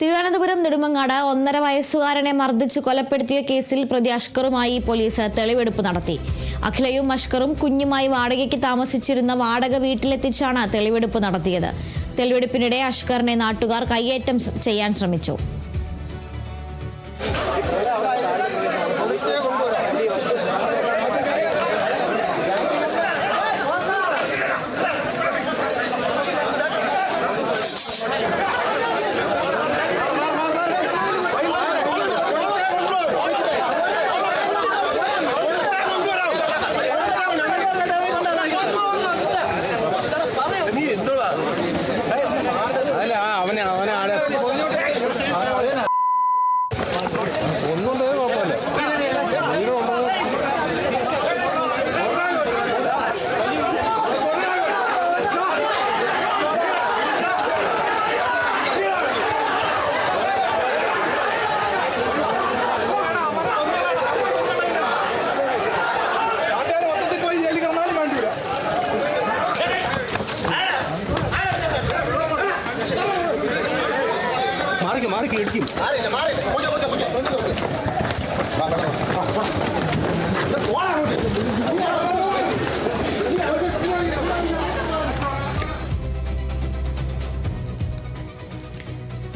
തിരുവനന്തപുരം നെടുമങ്ങാട് 1.5 വയസ്സുകാരനെ മർദ്ദിച്ചു കൊലപ്പെടുത്തിയ കേസിൽ പ്രതി അഷ്കറുമായി പോലീസ് തെളിവെടുപ്പ് നടത്തി. അഖിലയും അഷ്കറും കുഞ്ഞുമായി വാടകയ്ക്ക് താമസിച്ചിരുന്ന വാടക വീട്ടിലെത്തിച്ചാണ് തെളിവെടുപ്പ് നടത്തിയത്. തെളിവെടുപ്പിനിടെ അഷ്കറിനെ നാട്ടുകാർ കയ്യേറ്റം ചെയ്യാൻ ശ്രമിച്ചു.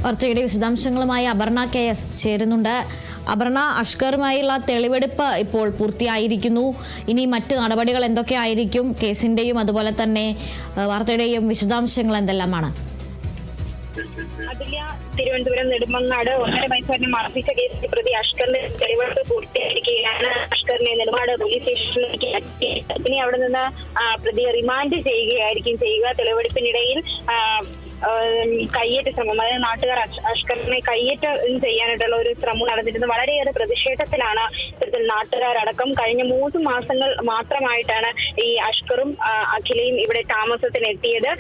വാർത്തയുടെ വിശദാംശങ്ങളുമായി അപർണ KS ചേരുന്നുണ്ട്. അപർണ, അഷ്കറുമായുള്ള തെളിവെടുപ്പ് ഇപ്പോൾ പൂർത്തിയായിരിക്കുന്നു. ഇനി മറ്റ് നടപടികൾ എന്തൊക്കെയായിരിക്കും? കേസിന്റെയും അതുപോലെ തന്നെ വാർത്തയുടെയും വിശദാംശങ്ങൾ എന്തെല്ലാമാണ്? തിരുവനന്തപുരം നെടുമങ്ങാട് 1.5 വയസ്സുകാരനെ മർദ്ദിച്ച കേസിൽ പ്രതി അഷ്കറിന്റെ തെളിവെടുപ്പ് പൂർത്തിയായിരിക്കുകയാണ്. അഷ്കറിനെ നെടുമങ്ങാട് പോലീസ് സ്റ്റേഷനിലേക്ക് ഇനി അവിടെ നിന്ന് പ്രതിയെ റിമാൻഡ് ചെയ്യുകയായിരിക്കും ചെയ്യുക. തെളിവെടുപ്പിനിടയിൽ കയ്യേറ്റ ശ്രമം, അതായത് നാട്ടുകാർ അഷ്കറിനെ കയ്യേറ്റം ചെയ്യാനായിട്ടുള്ള ഒരു ശ്രമം നടന്നിരുന്നു. വളരെയേറെ പ്രതിഷേധത്തിലാണ് ഇത്തരത്തിൽ നാട്ടുകാരടക്കം. കഴിഞ്ഞ 3 മാസങ്ങൾ മാത്രമായിട്ടാണ് ഈ അഷ്കറും അഖിലയും ഇവിടെ താമസത്തിനെത്തിയത്.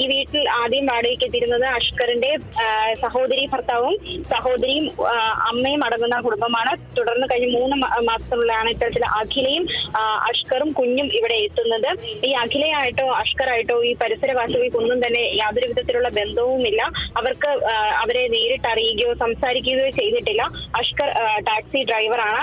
ഈ വീട്ടിൽ ആദ്യം വാടകയ്ക്ക് എത്തിയിരുന്നത് അഷ്കറിന്റെ സഹോദരി ഭർത്താവും സഹോദരിയും അമ്മയും അടങ്ങുന്ന കുടുംബമാണ്. തുടർന്ന് കഴിഞ്ഞ 3 മാസത്തിനുള്ളിലാണ് ഇത്തരത്തിൽ അഖിലയും അഷ്കറും കുഞ്ഞും ഇവിടെ എത്തുന്നത്. ഈ അഖിലയായിട്ടോ അഷ്കറായിട്ടോ ഈ പരിസരവാസികൾക്കൊന്നും തന്നെ യാതൊരു ത്തിലുള്ള ബന്ധവുമില്ല. അവർക്ക് അവരെ നേരിട്ട് അറിയുകയോ സംസാരിക്കുകയോ ചെയ്തിട്ടില്ല. അഷ്കർ ടാക്സി ഡ്രൈവറാണ്.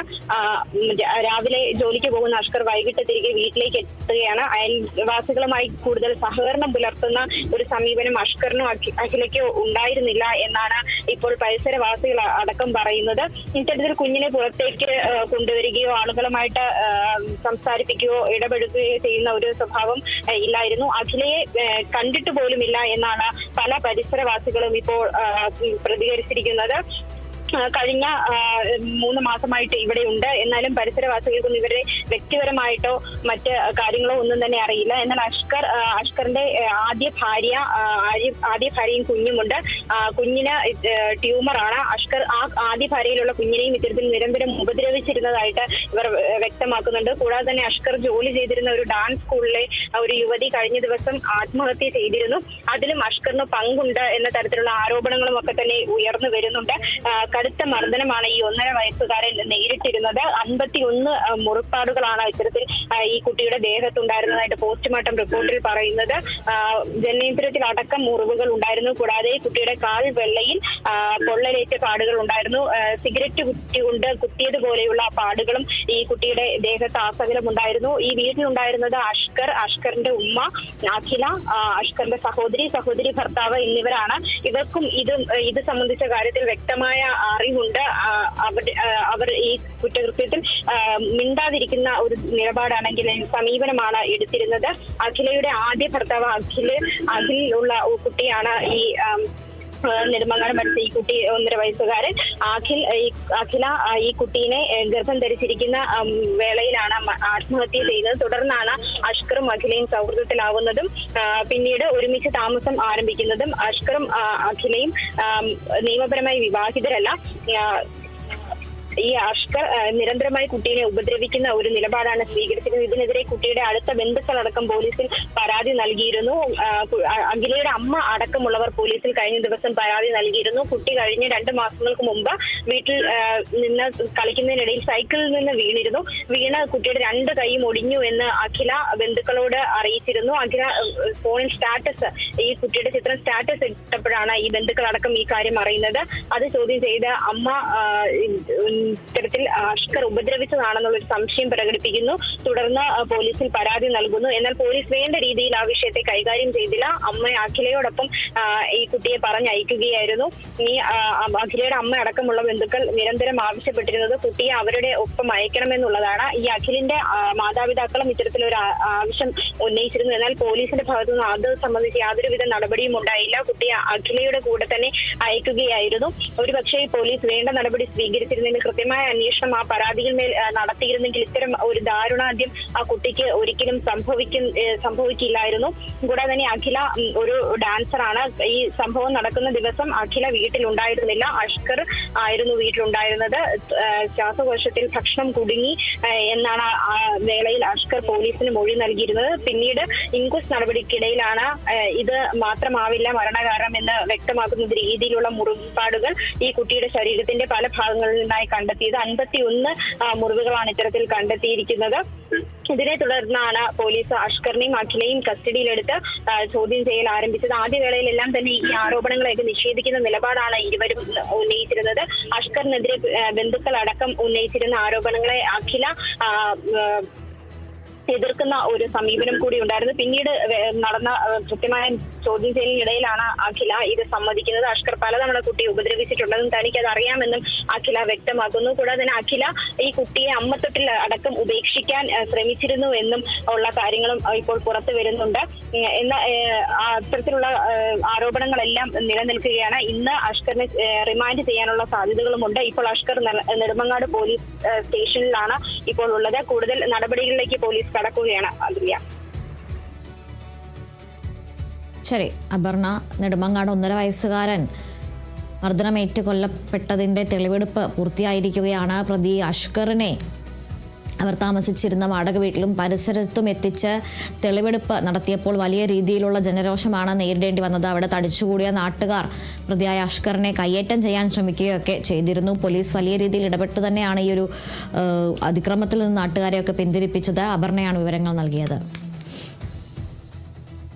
രാവിലെ ജോലിക്ക് പോകുന്ന അഷ്കർ വൈകിട്ട് തിരികെ വീട്ടിലേക്ക് എത്തുകയാണ്. അയൽവാസികളുമായി കൂടുതൽ സഹകരണം പുലർത്തുന്ന ഒരു സമീപനം അഷ്കറിനും അഖിലയ്ക്കോ ഉണ്ടായിരുന്നില്ല എന്നാണ് ഇപ്പോൾ പരിസരവാസികൾ അടക്കം പറയുന്നത്. ഇത്തരത്തിൽ കുഞ്ഞിനെ പുറത്തേക്ക് കൊണ്ടുവരികയോ ആളുകളുമായിട്ട് സംസാരിപ്പിക്കുകയോ ഇടപെടുകയോ ചെയ്യുന്ന ഒരു സ്വഭാവം ഇല്ലായിരുന്നു. അഖിലയെ കണ്ടിട്ട് പോലുമില്ല എന്നാണ് പല പരിസരവാസികളും ഇപ്പോൾ പ്രതികരിച്ചിരിക്കുന്നത്. കഴിഞ്ഞ 3 മാസമായിട്ട് ഇവിടെ ഉണ്ട്. എന്നാലും പരിസരവാസികൾക്കൊന്നും ഇവരെ വ്യക്തിപരമായിട്ടോ മറ്റ് കാര്യങ്ങളോ ഒന്നും തന്നെ അറിയില്ല. എന്നാൽ അഷ്കറിന്റെ ആദ്യ ഭാര്യയും കുഞ്ഞുമുണ്ട്. കുഞ്ഞിന് ട്യൂമറാണ്. അഷ്കർ ആദ്യ ഭാര്യയിലുള്ള കുഞ്ഞിനെയും ഇത്തരത്തിൽ നിരന്തരം ഉപദ്രവിച്ചിരുന്നതായിട്ട് ഇവർ വ്യക്തമാക്കുന്നുണ്ട്. കൂടാതെ തന്നെ അഷ്കർ ജോലി ചെയ്തിരുന്ന ഒരു ഡാൻസ് സ്കൂളിലെ ഒരു യുവതി കഴിഞ്ഞ ദിവസം ആത്മഹത്യ ചെയ്തിരുന്നു. അതിലും അഷ്കറിന് പങ്കുണ്ട് എന്ന തരത്തിലുള്ള ആരോപണങ്ങളും ഒക്കെ തന്നെ ഉയർന്നു വരുന്നുണ്ട്. കടുത്ത മർദ്ദനമാണ് ഈ 1.5 വയസ്സുകാരൻ നേരിട്ടിരുന്നത്. 51 മുറിപ്പാടുകളാണ് ഇത്തരത്തിൽ ഈ കുട്ടിയുടെ ദേഹത്തുണ്ടായിരുന്നതായിട്ട് പോസ്റ്റ്മോർട്ടം റിപ്പോർട്ടിൽ പറയുന്നത്. ജനനേന്ദ്രിയത്തിൽ അടക്കം മുറിവുകൾ ഉണ്ടായിരുന്നു. കൂടാതെ കുട്ടിയുടെ കാൽ വെള്ളയിൽ പൊള്ളലേറ്റ പാടുകൾ ഉണ്ടായിരുന്നു. സിഗരറ്റ് കുറ്റി കൊണ്ട് കുത്തിയതുപോലെയുള്ള പാടുകളും ഈ കുട്ടിയുടെ ദേഹത്ത് ആസകലം ഉണ്ടായിരുന്നു. ഈ വീട്ടിലുണ്ടായിരുന്നത് അഷ്കറിന്റെ ഉമ്മ അഖില, അഷ്കറിന്റെ സഹോദരി ഭർത്താവ് എന്നിവരാണ്. ഇവർക്കും ഇത് സംബന്ധിച്ച കാര്യത്തിൽ വ്യക്തമായ അറിവുണ്ട്. അവർ ഈ കുറ്റകൃത്യത്തിൽ മിണ്ടാതിരിക്കുന്ന ഒരു നിലപാടാണെങ്കിൽ സമീപനമാണ് എടുത്തിരുന്നത്. അഖിലയുടെ ആദ്യ ഭർത്താവ് അഖിലുള്ള കുട്ടിയാണ് ഈ നെടുമങ്ങാട് മരിച്ച ഈ കുട്ടി 1.5 വയസ്സുകാരൻ. അഖില ഈ കുട്ടീനെ ഗർഭം ധരിച്ചിരിക്കുന്ന വേളയിലാണ് ആത്മഹത്യ ചെയ്യുന്നത്. തുടർന്നാണ് അഷ്കറും അഖിലയും സൗഹൃദത്തിലാവുന്നതും പിന്നീട് ഒരുമിച്ച് താമസം ആരംഭിക്കുന്നതും. അഷ്കറും അഖിലയും നിയമപരമായി വിവാഹിതരല്ല. ഈ അഷ്കർ നിരന്തരമായി കുട്ടീനെ ഉപദ്രവിക്കുന്ന ഒരു നിലപാടാണ് സ്വീകരിച്ചിരുന്നത്. ഇതിനെതിരെ കുട്ടിയുടെ അടുത്ത ബന്ധുക്കളടക്കം പോലീസിൽ പരാതി നൽകിയിരുന്നു. അഖിലയുടെ അമ്മ അടക്കമുള്ളവർ പോലീസിൽ കഴിഞ്ഞ ദിവസം പരാതി നൽകിയിരുന്നു. കുട്ടി കഴിഞ്ഞ 2 മാസങ്ങൾക്ക് മുമ്പ് വീട്ടിൽ നിന്ന് കളിക്കുന്നതിനിടയിൽ സൈക്കിളിൽ നിന്ന് വീണ കുട്ടിയുടെ 2 കൈയും ഒടിഞ്ഞു എന്ന് അഖില ബന്ധുക്കളോട് അറിയിച്ചിരുന്നു. അഖില ഫോണിൽ ഈ കുട്ടിയുടെ ചിത്രം സ്റ്റാറ്റസ് ഇട്ടപ്പോഴാണ് ഈ ബന്ധുക്കളടക്കം ഈ കാര്യം അറിയുന്നത്. അത് ചോദ്യം ചെയ്ത് അമ്മ ഇത്തരത്തിൽ അഷ്കർ ഉപദ്രവിച്ചതാണെന്നുള്ളൊരു സംശയം പ്രകടിപ്പിക്കുന്നു. തുടർന്ന് പോലീസിൽ പരാതി നൽകുന്നു. എന്നാൽ പോലീസ് വേണ്ട രീതിയിൽ ആ വിഷയത്തെ കൈകാര്യം ചെയ്തില്ല. അമ്മ അഖിലയോടൊപ്പം ഈ കുട്ടിയെ പറഞ്ഞയക്കുകയായിരുന്നു. ഈ അഖിലയുടെ അമ്മ അടക്കമുള്ള ബന്ധുക്കൾ നിരന്തരം ആവശ്യപ്പെട്ടിരുന്നത് കുട്ടിയെ അവരുടെ ഒപ്പം അയക്കണമെന്നുള്ളതാണ്. ഈ അഖിലിന്റെ മാതാപിതാക്കളും ഇത്തരത്തിലൊരു ആവശ്യം ഉന്നയിച്ചിരുന്നു. എന്നാൽ പോലീസിന്റെ ഭാഗത്തുനിന്ന് അത് സംബന്ധിച്ച് യാതൊരുവിധ നടപടിയും ഉണ്ടായില്ല. കുട്ടിയെ അഖിലയുടെ കൂടെ തന്നെ അയക്കുകയായിരുന്നു. ഒരുപക്ഷെ പോലീസ് വേണ്ട നടപടി സ്വീകരിച്ചിരുന്നെങ്കിൽ, കൃത്യമായ അന്വേഷണം ആ പരാതിയിൽ മേൽ നടത്തിയിരുന്നെങ്കിൽ ഇത്തരം ഒരു ദാരുണാന്ത്യം ആ കുട്ടിക്ക് ഒരിക്കലും സംഭവിക്കില്ലായിരുന്നു. കൂടാതെ തന്നെ അഖില ഒരു ഡാൻസറാണ്. ഈ സംഭവം നടക്കുന്ന ദിവസം അഖില വീട്ടിലുണ്ടായിരുന്നില്ല. അഷ്കർ ആയിരുന്നു വീട്ടിലുണ്ടായിരുന്നത്. ശ്വാസകോശത്തിൽ ഭക്ഷണം കുടുങ്ങി എന്നാണ് ആ വേളയിൽ അഷ്കർ പോലീസിന് മൊഴി നൽകിയിരുന്നത്. പിന്നീട് ഇൻക്വസ്റ്റ് നടപടിക്കിടയിലാണ് ഇത് മാത്രമാവില്ല മരണകാരണം എന്ന് വ്യക്തമാക്കുന്ന രീതിയിലുള്ള മുറിവുപാടുകൾ ഈ കുട്ടിയുടെ ശരീരത്തിന്റെ പല ഭാഗങ്ങളിൽ നിന്നായി കണ്ടെത്തിയത്. 51 മുറിവുകളാണ് ഇത്തരത്തിൽ കണ്ടെത്തിയിരിക്കുന്നത്. ഇതിനെ തുടർന്നാണ് പോലീസ് അഷ്കറിനെയും അഖിലയും കസ്റ്റഡിയിലെടുത്ത് ചോദ്യം ചെയ്യൽ ആരംഭിച്ചത്. ആദ്യവേളയിലെല്ലാം തന്നെ ഈ ആരോപണങ്ങളെയൊക്കെ നിഷേധിക്കുന്ന നിലപാടാണ് ഇരുവരും ഉന്നയിച്ചിരുന്നത്. അഷ്കറിനെതിരെ ബന്ധുക്കളടക്കം ഉന്നയിച്ചിരുന്ന ആരോപണങ്ങളെ അഖില എതിർക്കുന്ന ഒരു സമീപനം കൂടി ഉണ്ടായിരുന്നു. പിന്നീട് നടന്ന കൃത്യമായ ചോദ്യം ചെയ്യലിനിടയിലാണ് അഖില ഇത് സമ്മതിക്കുന്നത്. അഷ്കർ പലതവണ കുട്ടിയെ ഉപദ്രവിച്ചിട്ടുണ്ടെന്നും തനിക്ക് അത് അറിയാമെന്നും അഖില വ്യക്തമാക്കുന്നു. കൂടാതെ തന്നെ അഖില ഈ കുട്ടിയെ അമ്മത്തൊട്ടിൽ അടക്കം ഉപേക്ഷിക്കാൻ ശ്രമിച്ചിരുന്നു എന്നും ഉള്ള കാര്യങ്ങളും ഇപ്പോൾ പുറത്തു വരുന്നുണ്ട്. എന്ന അത്തരത്തിലുള്ള ആരോപണങ്ങളെല്ലാം നിലനിൽക്കുകയാണ്. ഇന്ന് അഷ്കറിനെ റിമാൻഡ് ചെയ്യാനുള്ള സാധ്യതകളുമുണ്ട്. ഇപ്പോൾ അഷ്കർ നെടുമങ്ങാട് പോലീസ് സ്റ്റേഷനിലാണ് ഇപ്പോൾ ഉള്ളത്. കൂടുതൽ നടപടികളിലേക്ക് പോലീസ് കടക്കുകയാണ്. അതില്ല. ശരി, അപർണ, നെടുമങ്ങാട് 1.5 വയസ്സുകാരൻ മർദ്ദനമേറ്റ് കൊല്ലപ്പെട്ടതിൻ്റെ തെളിവെടുപ്പ് പൂർത്തിയായിരിക്കുകയാണ്. പ്രതി അഷ്കറിനെ അവർ താമസിച്ചിരുന്ന വാടക വീട്ടിലും പരിസരത്തും എത്തിച്ച് തെളിവെടുപ്പ് നടത്തിയപ്പോൾ വലിയ രീതിയിലുള്ള ജനരോഷമാണ് നേരിടേണ്ടി വന്നത്. അവിടെ തടിച്ചുകൂടിയ നാട്ടുകാർ പ്രതിയായ അഷ്കറിനെ കയ്യേറ്റം ചെയ്യാൻ ശ്രമിക്കുകയൊക്കെ ചെയ്തിരുന്നു. പോലീസ് വലിയ രീതിയിൽ ഇടപെട്ട് തന്നെയാണ് ഈ ഒരു അതിക്രമത്തിൽ നിന്ന് നാട്ടുകാരെയൊക്കെ പിന്തിരിപ്പിച്ചത്. അപർണയാണ് വിവരങ്ങൾ നൽകിയത്.